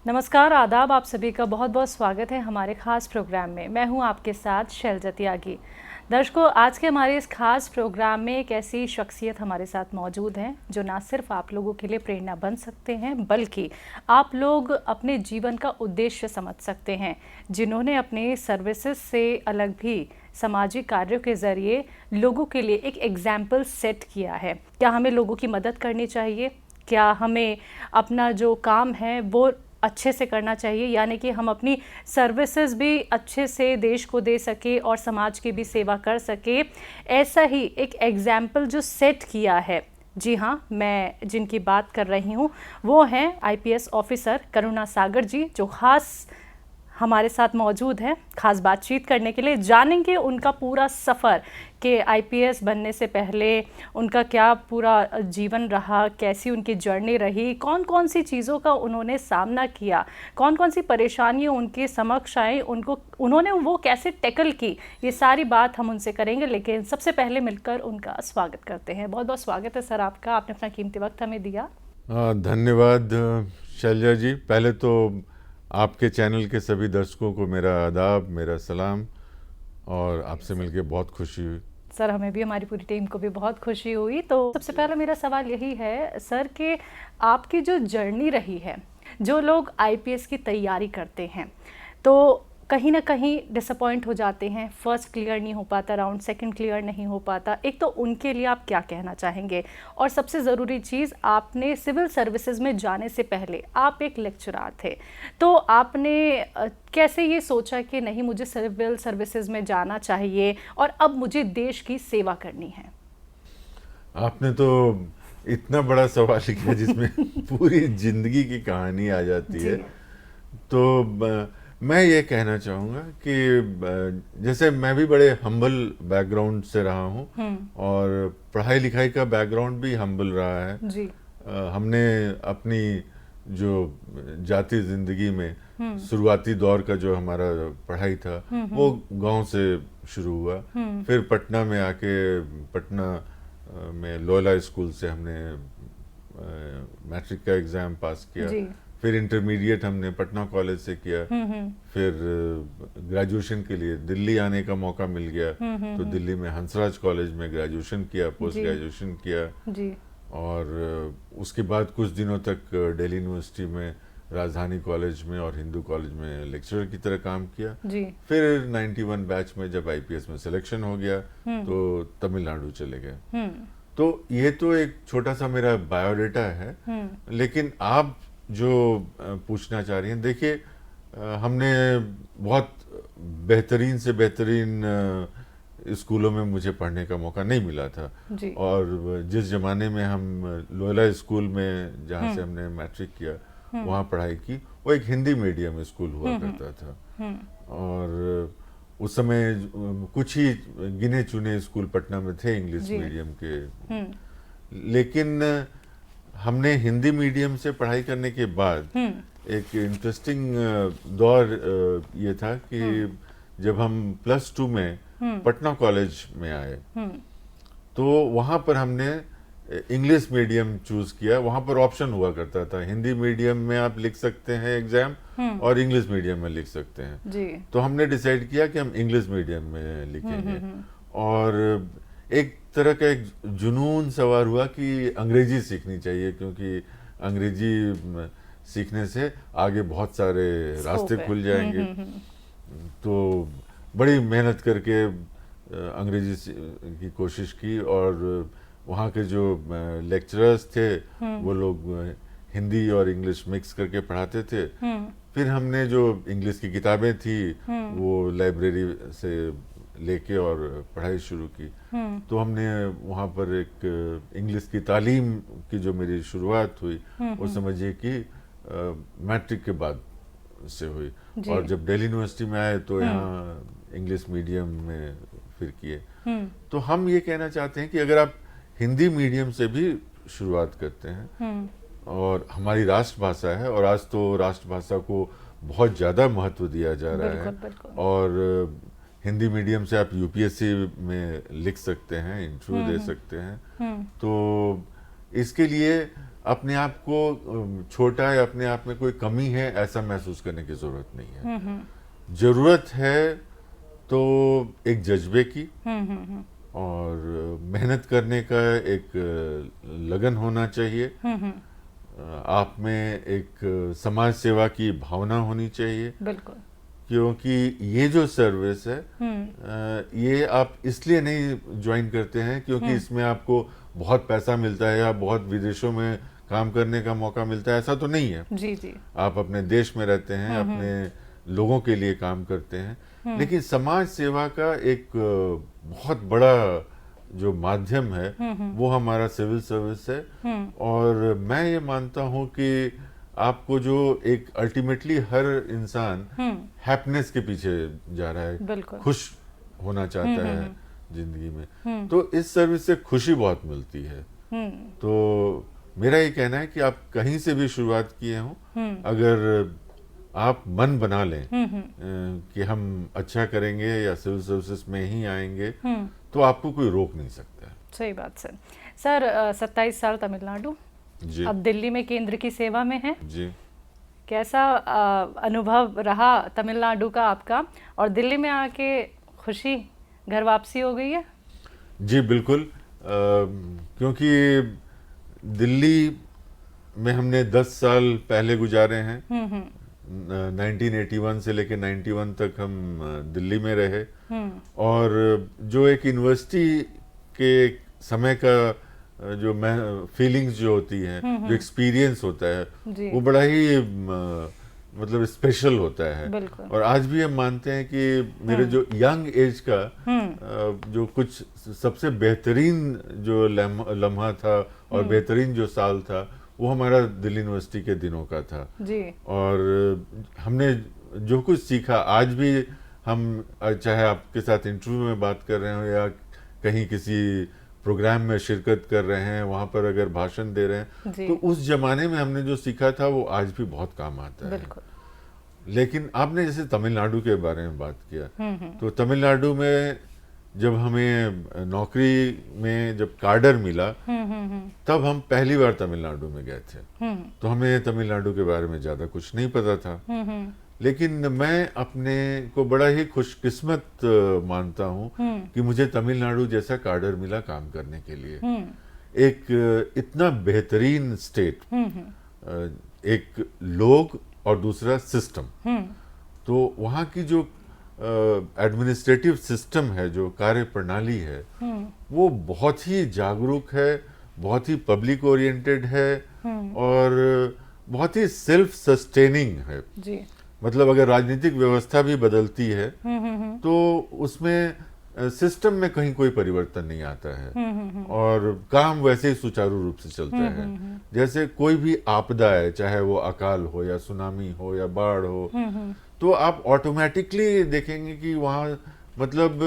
नमस्कार, आदाब। आप सभी का बहुत बहुत स्वागत है हमारे खास प्रोग्राम में। मैं हूं आपके साथ शैलजा त्यागी। दर्शकों, आज के हमारे इस खास प्रोग्राम में एक ऐसी शख्सियत हमारे साथ मौजूद हैं जो ना सिर्फ आप लोगों के लिए प्रेरणा बन सकते हैं, बल्कि आप लोग अपने जीवन का उद्देश्य समझ सकते हैं, जिन्होंने अपने सर्विसेज से अलग भी सामाजिक कार्यों के ज़रिए लोगों के लिए एक एग्जाम्पल सेट किया है। क्या हमें लोगों की मदद करनी चाहिए? क्या हमें अपना जो काम है वो अच्छे से करना चाहिए, यानी कि हम अपनी सर्विसेज भी अच्छे से देश को दे सके और समाज की भी सेवा कर सके? ऐसा ही एक एग्जाम्पल जो सेट किया है, जी हाँ, मैं जिनकी बात कर रही हूँ वो हैं आईपीएस ऑफिसर करुणा सागर जी, जो ख़ास हमारे साथ मौजूद हैं खास बातचीत करने के लिए। जानेंगे उनका पूरा सफ़र कि आईपीएस बनने से पहले उनका क्या पूरा जीवन रहा, कैसी उनकी जर्नी रही, कौन कौन सी चीज़ों का उन्होंने सामना किया, कौन कौन सी परेशानियां उनके समक्ष आई, उन्होंने वो कैसे टैकल की। ये सारी बात हम उनसे करेंगे, लेकिन सबसे पहले मिलकर उनका स्वागत करते हैं। बहुत बहुत स्वागत है सर आपका, आपने अपना कीमती वक्त हमें दिया। धन्यवाद शैलजा जी। पहले तो आपके चैनल के सभी दर्शकों को मेरा आदाब, मेरा सलाम, और आपसे मिलके बहुत खुशी हुई। सर, हमें भी, हमारी पूरी टीम को भी बहुत खुशी हुई। तो सबसे पहला मेरा सवाल यही है सर कि आपकी जो जर्नी रही है, जो लोग आईपीएस की तैयारी करते हैं तो कहीं ना कहीं डिसअपॉइंट हो जाते हैं, फर्स्ट क्लियर नहीं हो पाता, राउंड सेकंड क्लियर नहीं हो पाता, एक तो उनके लिए आप क्या कहना चाहेंगे? और सबसे ज़रूरी चीज़, आपने सिविल सर्विसेज में जाने से पहले आप एक लेक्चरर थे, तो आपने कैसे ये सोचा कि नहीं, मुझे सिविल सर्विसेज में जाना चाहिए और अब मुझे देश की सेवा करनी है? आपने तो इतना बड़ा सवाल किया जिसमें पूरी जिंदगी की कहानी आ जाती है। तो मैं ये कहना चाहूँगा कि जैसे मैं भी बड़े हम्बल बैकग्राउंड से रहा हूँ और पढ़ाई लिखाई का बैकग्राउंड भी हम्बल रहा है जी। हमने अपनी जो जाती जिंदगी में शुरुआती दौर का जो हमारा पढ़ाई था वो गांव से शुरू हुआ। फिर पटना में आके पटना में लोयला स्कूल से हमने मैट्रिक का एग्ज़ाम पास किया। फिर इंटरमीडिएट हमने पटना कॉलेज से किया। फिर ग्रेजुएशन के लिए दिल्ली आने का मौका मिल गया, तो दिल्ली में हंसराज कॉलेज में ग्रेजुएशन किया, पोस्ट ग्रेजुएशन किया जी। और उसके बाद कुछ दिनों तक दिल्ली यूनिवर्सिटी में राजधानी कॉलेज में और हिंदू कॉलेज में लेक्चरर की तरह काम किया जी। फिर 91 बैच में जब आईपीएस में सिलेक्शन हो गया तो तमिलनाडु चले गए। तो ये तो एक छोटा सा मेरा बायोडाटा है। लेकिन आप जो पूछना चाह रही हैं, देखिए, हमने बहुत बेहतरीन से बेहतरीन स्कूलों में मुझे पढ़ने का मौका नहीं मिला था जी। और जिस जमाने में हम लोयला स्कूल में जहाँ से हमने मैट्रिक किया वहाँ पढ़ाई की, वो एक हिंदी मीडियम स्कूल हुआ करता था। और उस समय कुछ ही गिने चुने स्कूल पटना में थे इंग्लिश मीडियम के। लेकिन हमने हिंदी मीडियम से पढ़ाई करने के बाद एक इंटरेस्टिंग दौर ये था कि जब हम +2 में पटना कॉलेज में आए तो वहाँ पर हमने इंग्लिश मीडियम चूज किया। वहाँ पर ऑप्शन हुआ करता था, हिंदी मीडियम में आप लिख सकते हैं एग्जाम और इंग्लिश मीडियम में लिख सकते हैं जी। तो हमने डिसाइड किया कि हम इंग्लिश मीडियम में लिखेंगे। और एक तरह का एक जुनून सवार हुआ कि अंग्रेजी सीखनी चाहिए, क्योंकि अंग्रेजी सीखने से आगे बहुत सारे रास्ते खुल जाएंगे। तो बड़ी मेहनत करके अंग्रेजी की कोशिश की और वहाँ के जो लेक्चरर्स थे वो लोग हिंदी और इंग्लिश मिक्स करके पढ़ाते थे। फिर हमने जो इंग्लिश की किताबें थी वो लाइब्रेरी से लेके और पढ़ाई शुरू की। तो हमने वहाँ पर एक इंग्लिश की तालीम की जो मेरी शुरुआत हुई वो समझिए कि मैट्रिक के बाद से हुई। और जब दिल्ली यूनिवर्सिटी में आए तो यहाँ इंग्लिश मीडियम में फिर किए। तो हम ये कहना चाहते हैं कि अगर आप हिंदी मीडियम से भी शुरुआत करते हैं और हमारी राष्ट्रभाषा है, और आज तो राष्ट्रभाषा को बहुत ज़्यादा महत्व दिया जा रहा है, और हिंदी मीडियम से आप यूपीएससी में लिख सकते हैं, इंटरव्यू दे सकते हैं। तो इसके लिए अपने आप को छोटा या अपने आप में कोई कमी है ऐसा महसूस करने की जरूरत नहीं है। जरूरत है तो एक जज्बे की और मेहनत करने का एक लगन होना चाहिए। आप में एक समाज सेवा की भावना होनी चाहिए। बिल्कुल। क्योंकि ये जो सर्विस है ये आप इसलिए नहीं ज्वाइन करते हैं क्योंकि इसमें आपको बहुत पैसा मिलता है या बहुत विदेशों में काम करने का मौका मिलता है, ऐसा तो नहीं है। जी जी। आप अपने देश में रहते हैं, अपने लोगों के लिए काम करते हैं, लेकिन समाज सेवा का एक बहुत बड़ा जो माध्यम है वो हमारा सिविल सर्विस है। और मैं ये मानता हूँ कि आपको जो एक अल्टीमेटली हर इंसान हैप्पीनेस के पीछे जा रहा है, खुश होना चाहता है जिंदगी में, तो इस सर्विस से खुशी बहुत मिलती है। तो मेरा ये कहना है कि आप कहीं से भी शुरुआत किए हों, अगर आप मन बना लें कि हम अच्छा करेंगे या सिविल सर्विसेज में ही आएंगे, तो आपको कोई रोक नहीं सकता है। सही बात सर। सर 27 साल तमिलनाडु, अब दिल्ली में केंद्र की सेवा में है जी। कैसा अनुभव रहा तमिलनाडु का आपका, और दिल्ली में आके खुशी, घर वापसी हो गई है? जी बिल्कुल, क्योंकि दिल्ली में हमने 10 साल पहले गुजारे हैं। 1981 से लेकर 91 तक हम दिल्ली में रहे, और जो एक यूनिवर्सिटी के समय का जो फीलिंग्स जो होती हैं, जो एक्सपीरियंस होता है वो बड़ा ही मतलब स्पेशल होता है। और आज भी हम मानते हैं कि मेरे जो यंग एज का जो कुछ सबसे बेहतरीन जो लम्हा था और बेहतरीन जो साल था वो हमारा दिल्ली यूनिवर्सिटी के दिनों का था जी। और हमने जो कुछ सीखा आज भी हम, चाहे आपके साथ इंटरव्यू में बात कर रहे हो या कहीं किसी प्रोग्राम में शिरकत कर रहे हैं, वहां पर अगर भाषण दे रहे हैं, तो उस जमाने में हमने जो सीखा था वो आज भी बहुत काम आता है। लेकिन आपने जैसे तमिलनाडु के बारे में बात किया, तो तमिलनाडु में जब हमें नौकरी में जब कार्डर मिला तब हम पहली बार तमिलनाडु में गए थे, तो हमें तमिलनाडु के बारे में ज्यादा कुछ नहीं पता था। लेकिन मैं अपने को बड़ा ही खुशकिस्मत मानता हूँ कि मुझे तमिलनाडु जैसा कार्डर मिला काम करने के लिए। एक इतना बेहतरीन स्टेट, एक लोग और दूसरा सिस्टम। तो वहाँ की जो एडमिनिस्ट्रेटिव सिस्टम है, जो कार्य प्रणाली है, वो बहुत ही जागरूक है, बहुत ही पब्लिक ओरिएंटेड है और बहुत ही सेल्फ सस्टेनिंग है जी। मतलब अगर राजनीतिक व्यवस्था भी बदलती है तो उसमें सिस्टम में कहीं कोई परिवर्तन नहीं आता है और काम वैसे ही सुचारू रूप से चलता है। जैसे कोई भी आपदा है, चाहे वो अकाल हो या सुनामी हो या बाढ़ हो, तो आप ऑटोमेटिकली देखेंगे कि वहाँ मतलब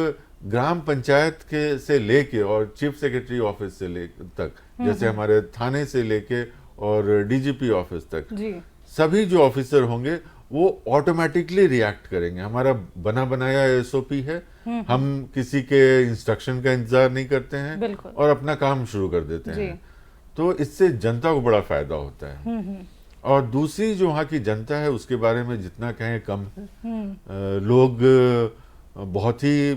ग्राम पंचायत के से लेके और चीफ सेक्रेटरी ऑफिस से ले तक, जैसे हमारे थाने से लेके और डीजीपी ऑफिस तक, सभी जो ऑफिसर होंगे वो ऑटोमेटिकली रिएक्ट करेंगे। हमारा बना बनाया एसओपी है, हम किसी के इंस्ट्रक्शन का इंतजार नहीं करते हैं और अपना काम शुरू कर देते हैं। तो इससे जनता को बड़ा फायदा होता है। और दूसरी जो वहाँ की जनता है उसके बारे में जितना कहें कम है। लोग बहुत ही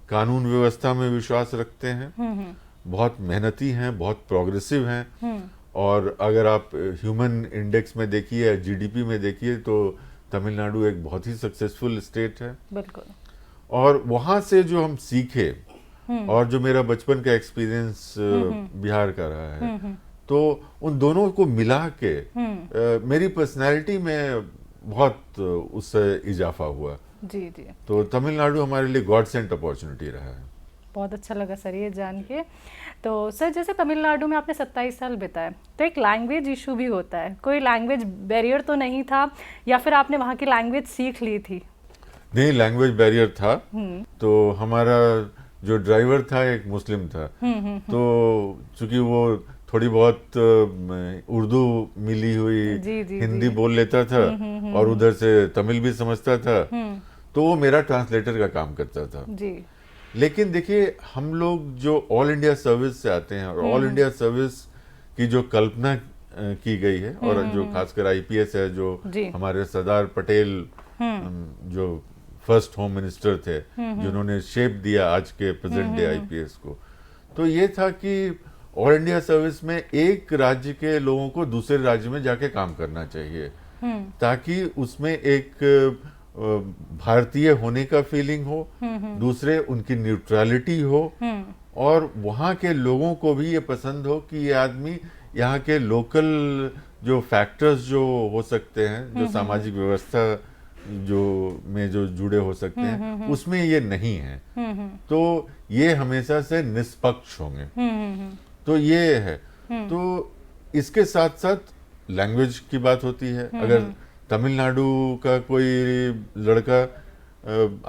कानून व्यवस्था में विश्वास रखते हैं, बहुत मेहनती हैं, बहुत प्रोग्रेसिव हैं। और अगर आप ह्यूमन इंडेक्स में देखिए या जीडीपी में देखिए तो तमिलनाडु एक बहुत ही सक्सेसफुल स्टेट है। बिल्कुल। और वहाँ से जो हम सीखे और जो मेरा बचपन का एक्सपीरियंस बिहार का रहा है, तो उन दोनों को मिला के मेरी पर्सनैलिटी में बहुत उससे इजाफा हुआ। जी जी। तो तमिलनाडु हमारे लिए गॉड सेंट अपॉर्चुनिटी रहा है। बहुत अच्छा लगा सर ये जान के। तो सर जैसे तमिलनाडु में आपने 27 साल बिताए, तो एक लैंग्वेज इशू भी होता है, कोई लैंग्वेज बैरियर तो नहीं था या फिर आपने वहाँ की लैंग्वेज सीख ली थी? नहीं, लैंग्वेज बैरियर था। तो हमारा जो ड्राइवर था एक मुस्लिम था, तो चूंकि वो थोड़ी बहुत उर्दू मिली हुई हिंदी बोल लेता था और उधर से तमिल भी समझता था, तो वो मेरा ट्रांसलेटर का काम करता था जी। लेकिन देखिए हम लोग जो ऑल इंडिया सर्विस से आते हैं और ऑल इंडिया सर्विस की जो कल्पना की गई है, और जो खासकर आईपीएस है, जो हमारे सरदार पटेल जो फर्स्ट होम मिनिस्टर थे, जिन्होंने शेप दिया आज के प्रेजेंट डे आईपीएस को, तो ये था कि ऑल इंडिया सर्विस में एक राज्य के लोगों को दूसरे राज्य में जाके काम करना चाहिए, ताकि उसमें एक भारतीय होने का फीलिंग हो, दूसरे उनकी न्यूट्रलिटी हो, और वहाँ के लोगों को भी ये पसंद हो कि ये आदमी यहाँ के लोकल जो फैक्टर्स जो हो सकते हैं, जो सामाजिक व्यवस्था जो जुड़े हो सकते हैं, उसमें ये नहीं है, तो ये हमेशा से निष्पक्ष होंगे। तो ये है। तो इसके साथ साथ लैंग्वेज की बात होती है। अगर तमिलनाडु का कोई लड़का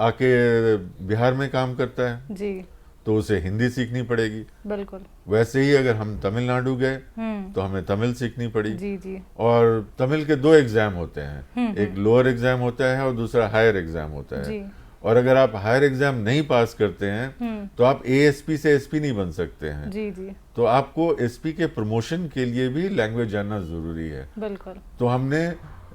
आके बिहार में काम करता है जी, तो उसे हिंदी सीखनी पड़ेगी। बिल्कुल। वैसे ही अगर हम तमिलनाडु गए तो हमें तमिल सीखनी पड़ी। जी जी। और तमिल के 2 एग्जाम होते हैं, एक लोअर एग्जाम होता है और दूसरा हायर एग्जाम होता है। जी। और अगर आप हायर एग्जाम नहीं पास करते हैं तो आप एएसपी से एसपी नहीं बन सकते हैं। जी जी। तो आपको एसपी के प्रमोशन के लिए भी लैंग्वेज जानना जरूरी है। बिल्कुल। तो हमने,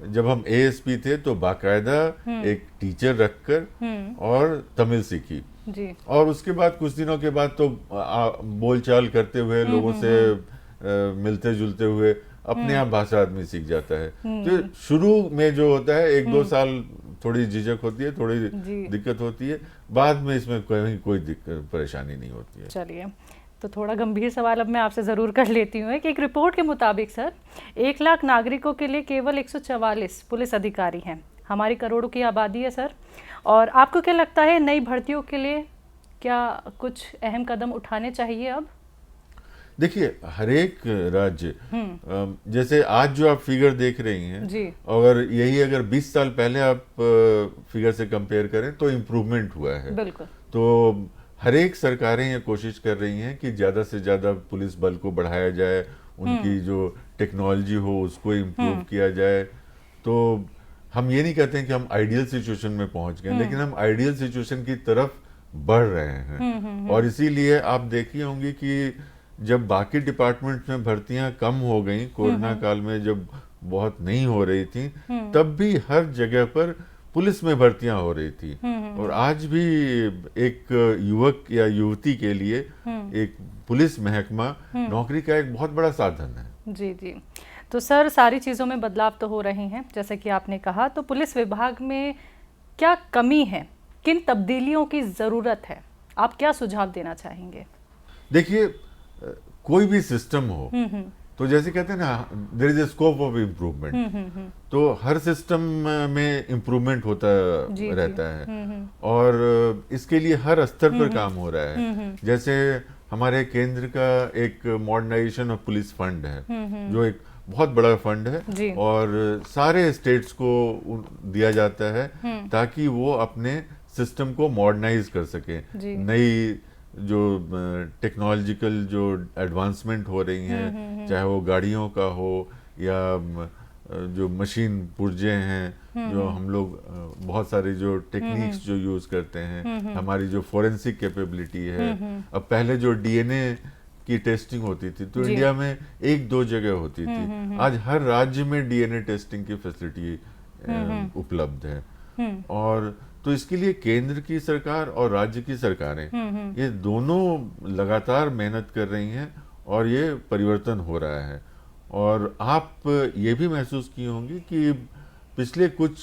जब हम एएसपी थे तो बाकायदा एक टीचर रखकर और तमिल सीखी जी। और उसके बाद कुछ दिनों के बाद तो बोलचाल करते हुए, लोगों से मिलते जुलते हुए अपने आप भाषा आदमी सीख जाता है। तो शुरू में जो होता है 1-2 साल थोड़ी झिझक होती है, थोड़ी दिक्कत होती है, बाद में इसमें कोई दिक्कत परेशानी नहीं होती है। चलिए, तो थोड़ा गंभीर सवाल अब मैं आपसे ज़रूर कर लेती हूँ कि एक रिपोर्ट के मुताबिक सर 1 लाख नागरिकों के लिए केवल 144 पुलिस अधिकारी हैं। हमारी करोड़ों की आबादी है सर, और आपको क्या लगता है नई भर्तियों के लिए क्या कुछ अहम कदम उठाने चाहिए अब? देखिए, हर एक राज्य, जैसे आज जो आप फिगर देख रही हैं जी, अगर 20 साल पहले आप फिगर से कंपेयर करें तो इम्प्रूवमेंट हुआ है। बिल्कुल। तो हर एक सरकारें ये कोशिश कर रही हैं कि ज़्यादा से ज़्यादा पुलिस बल को बढ़ाया जाए, उनकी जो टेक्नोलॉजी हो उसको इम्प्रूव किया जाए। तो हम ये नहीं कहते हैं कि हम आइडियल सिचुएशन में पहुंच गए, लेकिन हम आइडियल सिचुएशन की तरफ बढ़ रहे हैं। और इसीलिए आप देखी होंगी कि जब बाकी डिपार्टमेंट में भर्तियां कम हो गई, कोरोना काल में जब बहुत नहीं हो रही थी, तब भी हर जगह पर पुलिस में भर्तियां हो रही थी। और आज भी एक युवक या युवती के लिए एक पुलिस महकमा नौकरी का एक बहुत बड़ा साधन है। जी जी। तो सर, सारी चीज़ों में बदलाव तो हो रहे हैं जैसे कि आपने कहा, तो पुलिस विभाग में क्या कमी है, किन तब्दीलियों की ज़रूरत है, आप क्या सुझाव देना चाहेंगे? देखिए, कोई भी सिस्टम हो तो जैसे कहते हैं ना, there is a scope of improvement, तो हर सिस्टम में इम्प्रूवमेंट होता रहता है। और इसके लिए हर स्तर पर काम हो रहा है। जैसे हमारे केंद्र का एक मॉडर्नाइजेशन ऑफ पुलिस फंड है, जो एक बहुत बड़ा फंड है, और सारे स्टेट्स को दिया जाता है ताकि वो अपने सिस्टम को मॉडर्नाइज कर सके। नई जो टेक्नोलॉजिकल जो एडवांसमेंट हो रही हैं, चाहे वो गाड़ियों का हो या जो मशीन पुर्जे हैं, जो हम लोग बहुत सारी जो टेक्निक्स जो यूज करते हैं, हमारी जो फोरेंसिक कैपेबिलिटी है। अब पहले जो डीएनए की टेस्टिंग होती थी तो इंडिया में 1-2 जगह होती थी, आज हर राज्य में डीएनए टेस्टिंग की फैसिलिटी उपलब्ध है। और तो इसके लिए केंद्र की सरकार और राज्य की सरकारें ये दोनों लगातार मेहनत कर रही हैं, और ये परिवर्तन हो रहा है। और आप ये भी महसूस की होंगी कि पिछले कुछ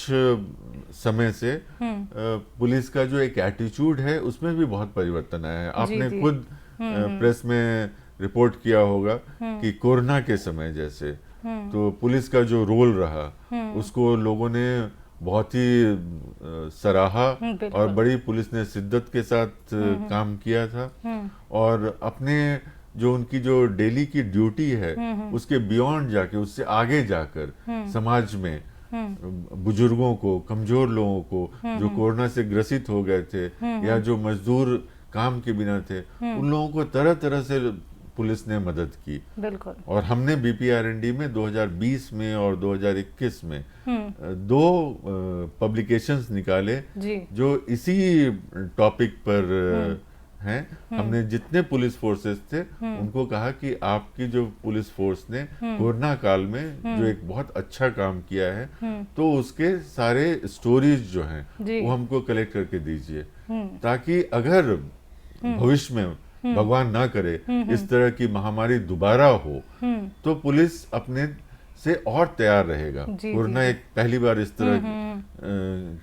समय से पुलिस का जो एक एटीट्यूड है उसमें भी बहुत परिवर्तन आया है। आपने खुद प्रेस में रिपोर्ट किया होगा कि कोरोना के समय जैसे तो पुलिस का जो रोल रहा उसको लोगों ने बहुत ही सराहा, और बड़ी पुलिस ने शिद्दत के साथ काम किया था। और अपने जो उनकी जो डेली की ड्यूटी है उसके बियॉन्ड जाके, उससे आगे जाकर समाज में बुजुर्गों को, कमजोर लोगों को, जो कोरोना से ग्रसित हो गए थे या जो मजदूर काम के बिना थे, उन लोगों को तरह तरह से पुलिस ने मदद की। बिल्कुल। और हमने बीपीआरएनडी में 2020 में और 2021 में 2 पब्लिकेशंस निकाले जो इसी टॉपिक पर हैं, हमने जितने पुलिस फोर्सेस थे उनको कहा कि आपकी जो पुलिस फोर्स ने कोरोना काल में जो एक बहुत अच्छा काम किया है, तो उसके सारे स्टोरीज जो हैं वो हमको कलेक्ट करके दीजिए, ताकि अगर भविष्य में भगवान ना करे इस तरह की महामारी दोबारा हो तो पुलिस अपने से और तैयार रहेगा। कोरोना एक पहली बार इस तरह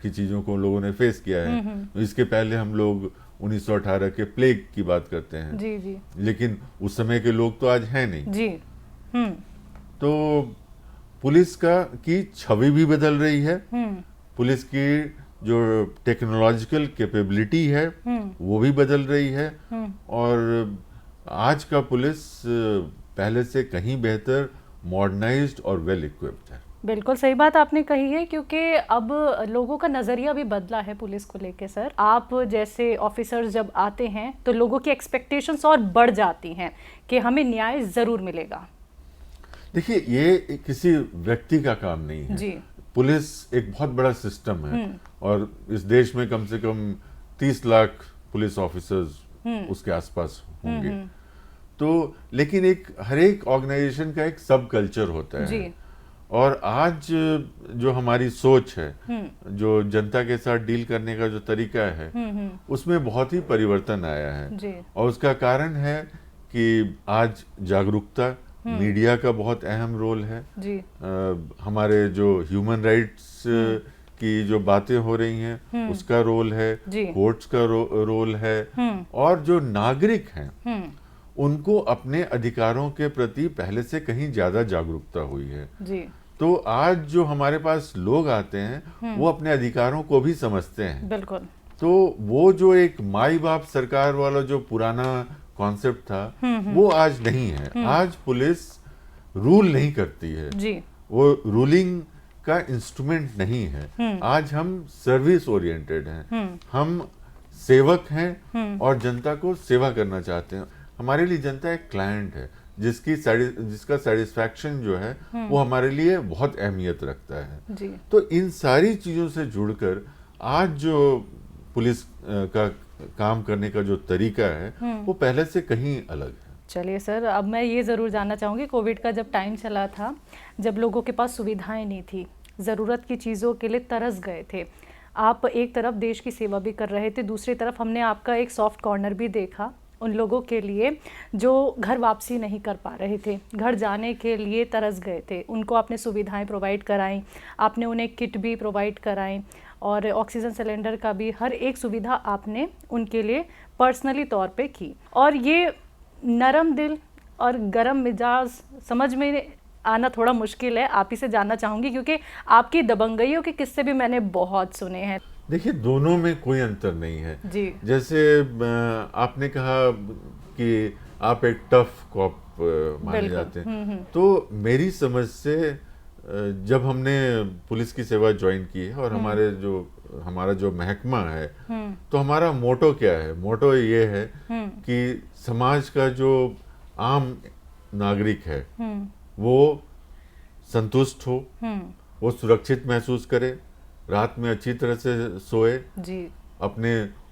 की चीजों को लोगों ने फेस किया है। इसके पहले हम लोग 1918 के प्लेग की बात करते हैं, जी। लेकिन उस समय के लोग तो आज हैं नहीं जी। तो पुलिस की छवि भी बदल रही है, पुलिस की जो टेक्नोलॉजिकल कैपेबिलिटी है वो भी बदल रही है, और आज का पुलिस पहले से कहीं बेहतर, मॉडर्नाइज्ड और वेल इक्विप्ड है। बिल्कुल सही बात आपने कही है, क्योंकि अब लोगों का नज़रिया भी बदला है पुलिस को लेके। सर, आप जैसे ऑफिसर्स जब आते हैं तो लोगों की एक्सपेक्टेशंस और बढ़ जाती हैं कि हमें न्याय ज़रूर मिलेगा। देखिए, ये किसी व्यक्ति का काम नहीं है जी। पुलिस एक बहुत बड़ा सिस्टम है, और इस देश में कम से कम 30 लाख पुलिस ऑफिसर्स उसके आसपास होंगे। तो लेकिन हर एक ऑर्गेनाइजेशन का एक सब कल्चर होता है जी। और आज जो हमारी सोच है, जो जनता के साथ डील करने का जो तरीका है, उसमें बहुत ही परिवर्तन आया है जी। और उसका कारण है कि आज जागरूकता, मीडिया का बहुत अहम रोल है जी। हमारे जो ह्यूमन राइट्स की जो बातें हो रही हैं उसका रोल है, कोर्ट्स का रोल है, और जो नागरिक हैं उनको अपने अधिकारों के प्रति पहले से कहीं ज्यादा जागरूकता हुई है जी। तो आज जो हमारे पास लोग आते हैं वो अपने अधिकारों को भी समझते हैं। बिल्कुल। तो वो जो एक माई बाप सरकार वाला जो पुराना कॉन्सेप्ट था वो आज नहीं है। आज पुलिस रूल नहीं करती है जी। वो रूलिंग का इंस्ट्रूमेंट नहीं है। आज हम सर्विस ओरिएंटेड हैं, हम सेवक हैं और जनता को सेवा करना चाहते हैं। हमारे लिए जनता एक क्लाइंट है जिसका सेटिस्फैक्शन जो है वो हमारे लिए बहुत अहमियत रखता है जी। तो इन सारी चीजों से जुड़कर आज जो पुलिस का काम करने का जो तरीका है वो पहले से कहीं अलग है। चलिए सर, अब मैं ये ज़रूर जानना चाहूँगी, कोविड का जब टाइम चला था, जब लोगों के पास सुविधाएं नहीं थी, ज़रूरत की चीज़ों के लिए तरस गए थे, आप एक तरफ देश की सेवा भी कर रहे थे, दूसरी तरफ हमने आपका एक सॉफ्ट कॉर्नर भी देखा उन लोगों के लिए जो घर वापसी नहीं कर पा रहे थे, घर जाने के लिए तरस गए थे, उनको आपने सुविधाएं प्रोवाइड कराई, आपने उन्हें किट भी प्रोवाइड कराई और ऑक्सीजन सिलेंडर का भी हर एक सुविधा आपने उनके लिए पर्सनली तौर पे की। और ये नरम दिल और गरम मिजाज समझ में आना थोड़ा मुश्किल है, आप ही से जानना चाहूँगी, क्योंकि आपकी दबंगइयों के किस्से भी मैंने बहुत सुने हैं। देखिए, दोनों में कोई अंतर नहीं है जी। जैसे आपने कहा कि आप एक टफ कॉप माने जाते हैं, तो मेरी समझ से जब हमने पुलिस की सेवा ज्वाइन की है और हमारा जो महकमा है, तो हमारा मोटो क्या है? मोटो ये है कि समाज का जो आम नागरिक है वो संतुष्ट हो, वो सुरक्षित महसूस करे, रात में अच्छी तरह से सोए जी। अपने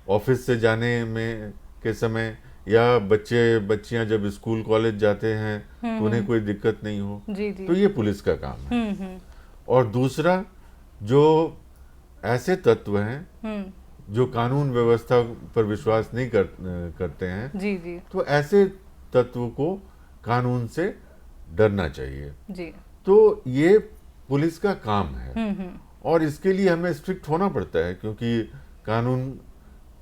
ऑफिस से जाने में के समय या बच्चियां जब स्कूल कॉलेज जाते हैं तो उन्हें कोई दिक्कत नहीं हो जी। तो ये पुलिस का काम है। और दूसरा, जो ऐसे तत्व हैं जो कानून व्यवस्था पर विश्वास नहीं करते हैं जी। तो ऐसे तत्व को कानून से डरना चाहिए जी। तो ये पुलिस का काम है और इसके लिए हमें स्ट्रिक्ट होना पड़ता है, क्योंकि कानून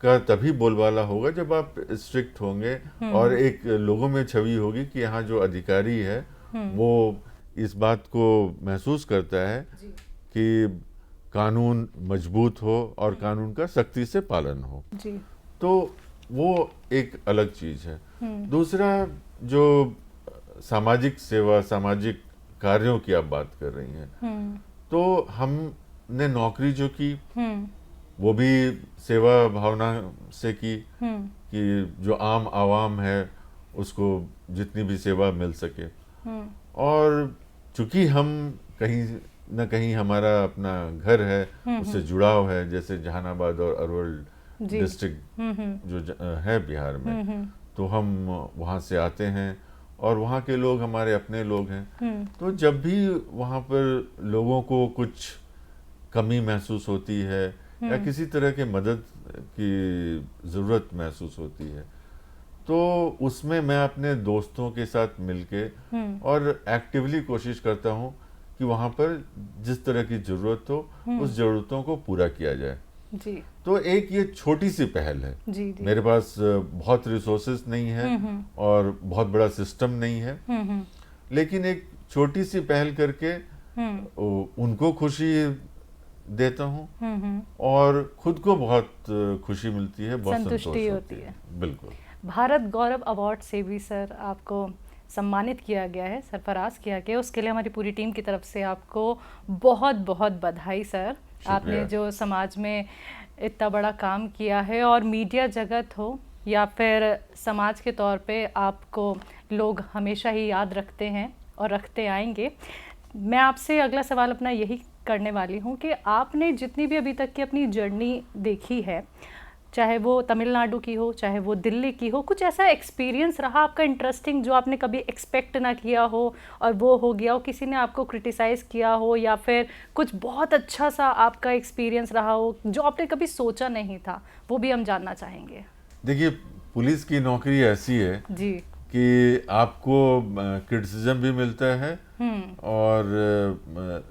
का तभी बोलबाला होगा जब आप स्ट्रिक्ट होंगे और एक लोगों में छवि होगी कि यहाँ जो अधिकारी है वो इस बात को महसूस करता है कि कानून मजबूत हो और कानून का सख्ती से पालन हो जी। तो वो एक अलग चीज है। दूसरा, जो सामाजिक सेवा, सामाजिक कार्यों की आप बात कर रही हैं, तो हमने नौकरी जो की वो भी सेवा भावना से की कि जो आम आवाम है उसको जितनी भी सेवा मिल सके। और चूंकि हम कहीं न कहीं हमारा अपना घर है, उससे जुड़ाव है, जैसे जहानाबाद और अरवल डिस्ट्रिक्ट जो है बिहार में, तो हम वहाँ से आते हैं और वहाँ के लोग हमारे अपने लोग हैं। तो जब भी वहाँ पर लोगों को कुछ कमी महसूस होती है या किसी तरह के मदद की ज़रूरत महसूस होती है, तो उसमें मैं अपने दोस्तों के साथ मिलके और एक्टिवली कोशिश करता हूँ कि वहाँ पर जिस तरह की ज़रूरत हो उस ज़रूरतों को पूरा किया जाए। जी। तो एक ये छोटी सी पहल है। जी। मेरे पास बहुत रिसोर्सेज नहीं है और बहुत बड़ा सिस्टम नहीं है, लेकिन एक छोटी सी पहल करके उनको खुशी देता हूँ और खुद को बहुत खुशी मिलती है, बहुत संतुष्टि होती है। बिल्कुल। भारत गौरव अवार्ड से भी सर आपको सम्मानित किया गया है, सरफराज किया गया, उसके लिए हमारी पूरी टीम की तरफ से आपको बहुत बहुत बधाई सर। आपने जो समाज में इतना बड़ा काम किया है और मीडिया जगत हो या फिर समाज के तौर पे आपको लोग हमेशा ही याद रखते हैं और रखते आएंगे। मैं आपसे अगला सवाल अपना यही करने वाली हूँ कि आपने जितनी भी अभी तक की अपनी जर्नी देखी है, चाहे वो तमिलनाडु की हो चाहे वो दिल्ली की हो, कुछ ऐसा एक्सपीरियंस रहा आपका इंटरेस्टिंग जो आपने कभी एक्सपेक्ट ना किया हो और वो हो गया हो, किसी ने आपको क्रिटिसाइज़ किया हो, या फिर कुछ बहुत अच्छा सा आपका एक्सपीरियंस रहा हो जो आपने कभी सोचा नहीं था, वो भी हम जानना चाहेंगे। देखिए, पुलिस की नौकरी ऐसी है जी कि आपको क्रिटिसिज्म भी मिलता है और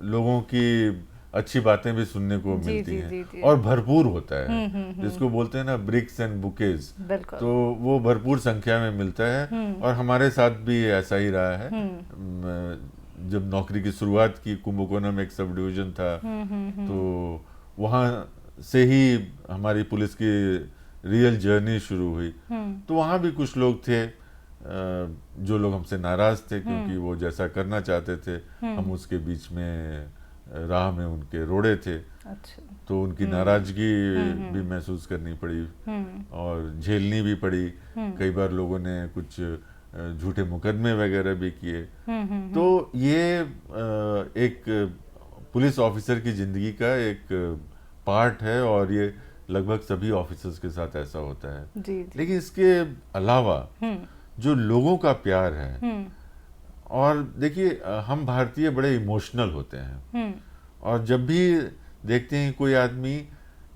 लोगों की अच्छी बातें भी सुनने को मिलती हैं और भरपूर होता है, जिसको बोलते हैं ना ब्रिक्स एंड बुकेज, तो वो भरपूर संख्या में मिलता है और हमारे साथ भी ऐसा ही रहा है। जब नौकरी की शुरुआत की, कुंभकोणम एक सब डिवीजन था, तो वहाँ से ही हमारी पुलिस की रियल जर्नी शुरू हुई। तो वहाँ भी कुछ लोग थे जो लोग हमसे नाराज थे क्योंकि वो जैसा करना चाहते थे हम उसके बीच में राह में उनके रोड़े थे। अच्छा। तो उनकी नाराजगी भी महसूस करनी पड़ी और झेलनी भी पड़ी। कई बार लोगों ने कुछ झूठे मुकदमे वगैरह भी किए। तो ये एक पुलिस ऑफिसर की जिंदगी का एक पार्ट है और ये लगभग सभी ऑफिसर्स के साथ ऐसा होता है। जी। लेकिन इसके अलावा जो लोगों का प्यार है, और देखिए हम भारतीय बड़े इमोशनल होते हैं और जब भी देखते हैं कोई आदमी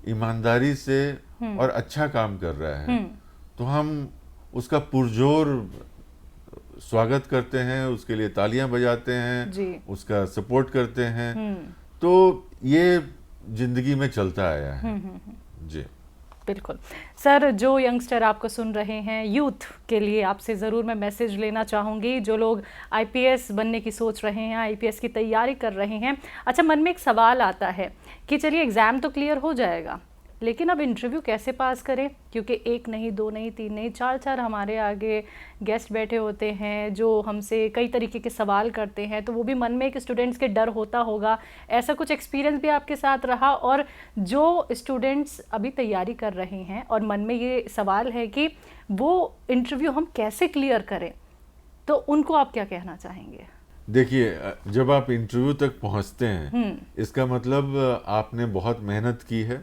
ईमानदारी से और अच्छा काम कर रहा है तो हम उसका पुरजोर स्वागत करते हैं, उसके लिए तालियां बजाते हैं, उसका सपोर्ट करते हैं। तो ये जिंदगी में चलता आया है। जी बिल्कुल सर। जो यंगस्टर आपको सुन रहे हैं, यूथ के लिए आपसे ज़रूर मैं मैसेज लेना चाहूँगी, जो लोग आईपीएस बनने की सोच रहे हैं, आईपीएस की तैयारी कर रहे हैं। अच्छा, मन में एक सवाल आता है कि चलिए एग्ज़ाम तो क्लियर हो जाएगा, लेकिन अब इंटरव्यू कैसे पास करें, क्योंकि एक नहीं, दो नहीं, तीन नहीं, चार हमारे आगे गेस्ट बैठे होते हैं जो हमसे कई तरीके के सवाल करते हैं। तो वो भी मन में एक स्टूडेंट्स के डर होता होगा। ऐसा कुछ एक्सपीरियंस भी आपके साथ रहा? और जो स्टूडेंट्स अभी तैयारी कर रहे हैं और मन में ये सवाल है कि वो इंटरव्यू हम कैसे क्लियर करें, तो उनको आप क्या कहना चाहेंगे? देखिए, जब आप इंटरव्यू तक पहुंचते हैं इसका मतलब आपने बहुत मेहनत की है।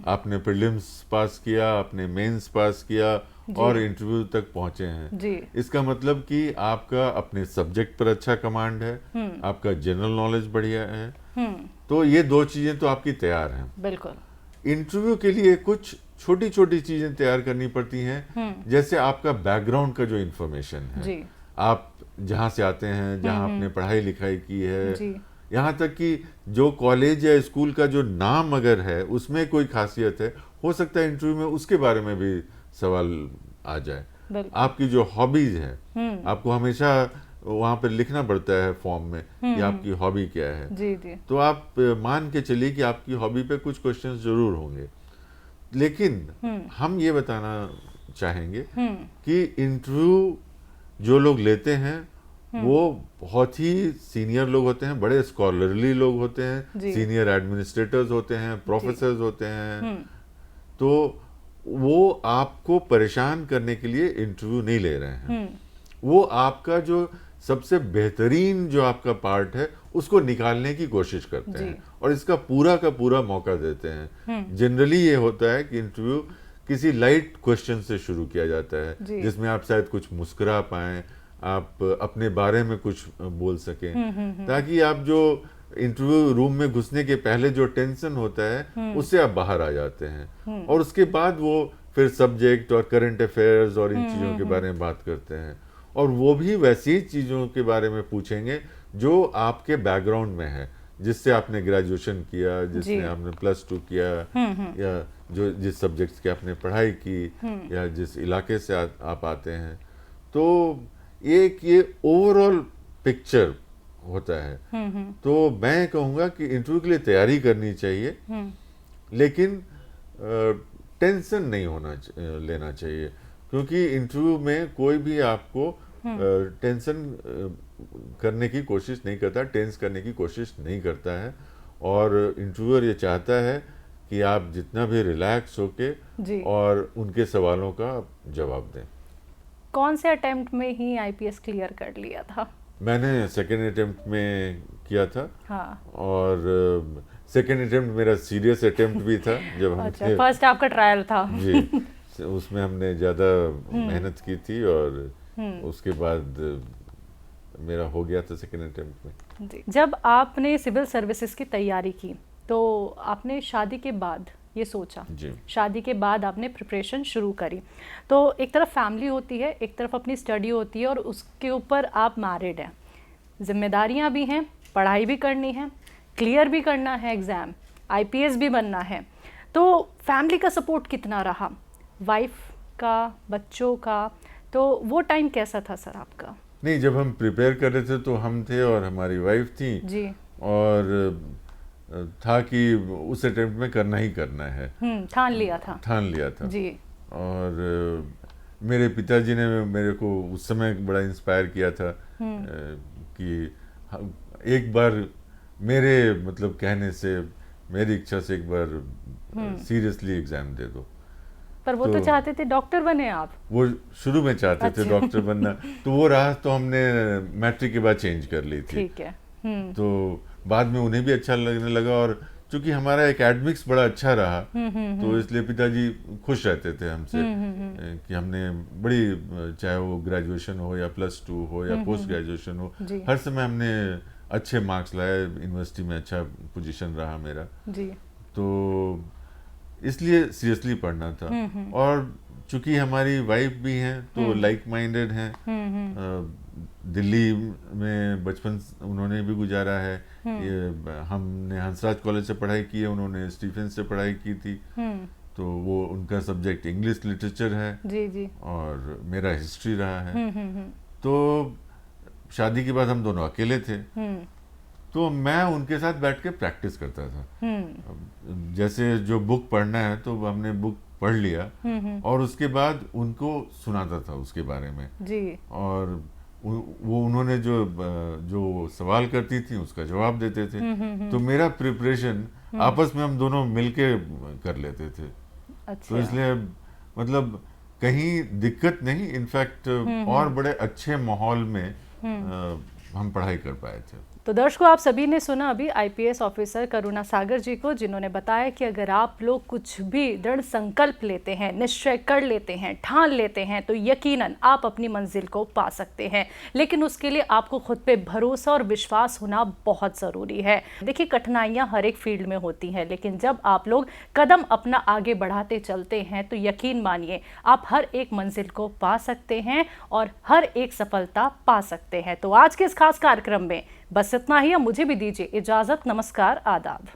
आपने प्रीलिम्स पास किया, आपने मेंस पास किया और इंटरव्यू तक पहुंचे हैं जी। इसका मतलब कि आपका अपने सब्जेक्ट पर अच्छा कमांड है, आपका जनरल नॉलेज बढ़िया है। तो ये दो चीजें तो आपकी तैयार हैं। बिल्कुल। इंटरव्यू के लिए कुछ छोटी छोटी चीजें तैयार करनी पड़ती हैं, जैसे आपका बैकग्राउंड का जो इन्फॉर्मेशन है जी। आप जहाँ से आते हैं, जहाँ आपने पढ़ाई लिखाई की है, यहाँ तक कि जो कॉलेज या स्कूल का जो नाम अगर है उसमें कोई खासियत है, हो सकता है इंटरव्यू में उसके बारे में भी सवाल आ जाए। आपकी जो हॉबीज है, आपको हमेशा वहाँ पर लिखना पड़ता है फॉर्म में कि आपकी हॉबी क्या है। जी। तो आप मान के चलिए कि आपकी हॉबी पे कुछ क्वेश्चंस जरूर होंगे, लेकिन हम ये बताना चाहेंगे कि इंटरव्यू जो लोग लेते हैं वो बहुत ही सीनियर लोग होते हैं, बड़े स्कॉलरली लोग होते हैं, सीनियर एडमिनिस्ट्रेटर्स होते हैं, प्रोफेसर्स होते हैं। तो वो आपको परेशान करने के लिए इंटरव्यू नहीं ले रहे हैं, वो आपका जो सबसे बेहतरीन जो आपका पार्ट है उसको निकालने की कोशिश करते हैं और इसका पूरा का पूरा मौका देते हैं। जनरली ये होता है कि इंटरव्यू किसी लाइट क्वेश्चन से शुरू किया जाता है, जी। जिसमें आप शायद कुछ मुस्कुरा पाएं, आप अपने बारे में कुछ बोल सकें, ताकि आप जो इंटरव्यू रूम में घुसने के पहले जो टेंशन होता है उससे आप बाहर आ जाते हैं, और उसके बाद वो फिर सब्जेक्ट और करंट अफेयर्स और इन चीज़ों के बारे में बात करते हैं, और वो भी वैसी चीज़ों के बारे में पूछेंगे जो आपके बैकग्राउंड में है, जिससे आपने ग्रेजुएशन किया, जिसने आपने +2 किया, या जो जिस सब्जेक्ट्स की आपने पढ़ाई की, या जिस इलाके से आप आते हैं। तो एक ये ओवरऑल पिक्चर होता है। तो मैं कहूँगा कि इंटरव्यू के लिए तैयारी करनी चाहिए, लेकिन टेंशन नहीं लेना चाहिए, क्योंकि इंटरव्यू में कोई भी आपको टेंशन करने की कोशिश नहीं करता, टेंस करने की कोशिश नहीं करता है, और इंटरव्यूअर ये चाहता है कि आप जितना भी रिलैक्स होके और उनके सवालों का जवाब दें। कौन से अटेम्प्ट में ही आईपीएस क्लियर कर लिया था? मैंने सेकेंड अटेम्प्ट में किया था। हाँ। और सेकेंड अटेम्प्ट मेरा सीरियस अटेम्प्ट भी था, जब हम अच्छा, फर्स्ट आपका ट्रायल था। जी, उसमें हमने ज़्यादा मेहनत की थी, और उसके बाद मेरा हो गया था सेकेंड अटेम्प्ट में। जी। जब आपने सिविल सर्विसेज की तैयारी की तो आपने शादी के बाद ये सोचा, शादी के बाद आपने प्रिपरेशन शुरू करी, तो एक तरफ फैमिली होती है, एक तरफ अपनी स्टडी होती है, और उसके ऊपर आप मैरिड हैं, जिम्मेदारियां भी हैं, पढ़ाई भी करनी है, क्लियर भी करना है एग्ज़ाम, आईपीएस भी बनना है, तो फैमिली का सपोर्ट कितना रहा, वाइफ का, बच्चों का, तो वो टाइम कैसा था सर आपका? नहीं, जब हम प्रिपेयर कर रहे थे तो हम थे और हमारी वाइफ थी जी, और था कि उस अटेम्प्ट में करना ही करना है। ठान लिया था जी। और मेरे पिताजी ने मेरे को उस समय बड़ा इंस्पायर किया था कि एक बार मेरे मतलब कहने से, मेरी इच्छा से एक बार सीरियसली एग्जाम दे दो। पर वो तो चाहते थे डॉक्टर बने आप। वो शुरू में चाहते थे डॉक्टर बनना, तो वो राह तो हमने मैट्रिक के बाद चेंज कर ली थी। ठीक है। तो बाद में उन्हें भी अच्छा लगने लगा, और चूंकि हमारा एकेडमिक्स बड़ा अच्छा रहा, तो इसलिए पिताजी खुश रहते थे हमसे कि हमने बड़ी, चाहे वो ग्रेजुएशन हो या +2 हो या पोस्ट ग्रेजुएशन हो, हर समय हमने अच्छे मार्क्स लाए, यूनिवर्सिटी में अच्छा पोजीशन रहा मेरा जी। तो इसलिए सीरियसली पढ़ना था, और चूंकि हमारी वाइफ भी हैं तो लाइक माइंडेड हैं, दिल्ली में बचपन उन्होंने भी गुजारा है, हमने हंसराज कॉलेज से पढ़ाई की है, उन्होंने स्टीफन से पढ़ाई की थी, तो वो उनका सब्जेक्ट इंग्लिश लिटरेचर है जी जी, और मेरा हिस्ट्री रहा है। तो शादी के बाद हम दोनों अकेले थे, तो मैं उनके साथ बैठ के प्रैक्टिस करता था। जैसे जो बुक पढ़ना है तो हमने बुक पढ़ लिया, और उसके बाद उनको सुनाता था उसके बारे में जी। और वो उन्होंने जो सवाल करती थी उसका जवाब देते थे। तो मेरा प्रिपरेशन आपस में हम दोनों मिलके कर लेते थे। अच्छा। तो इसलिए मतलब कहीं दिक्कत नहीं, इनफैक्ट और बड़े अच्छे माहौल में हम पढ़ाई कर पाए थे। तो दर्शकों, आप सभी ने सुना अभी आईपीएस ऑफिसर करुणा सागर जी को, जिन्होंने बताया कि अगर आप लोग कुछ भी दृढ़ संकल्प लेते हैं, निश्चय कर लेते हैं, ठान लेते हैं, तो यकीनन आप अपनी मंजिल को पा सकते हैं। लेकिन उसके लिए आपको खुद पे भरोसा और विश्वास होना बहुत ज़रूरी है। देखिए, कठिनाइयाँ हर एक फील्ड में होती हैं, लेकिन जब आप लोग कदम अपना आगे बढ़ाते चलते हैं तो यकीन मानिए आप हर एक मंजिल को पा सकते हैं और हर एक सफलता पा सकते हैं। तो आज के इस खास कार्यक्रम में बस इतना ही। मुझे भी दीजिए इजाजत। नमस्कार, आदाब।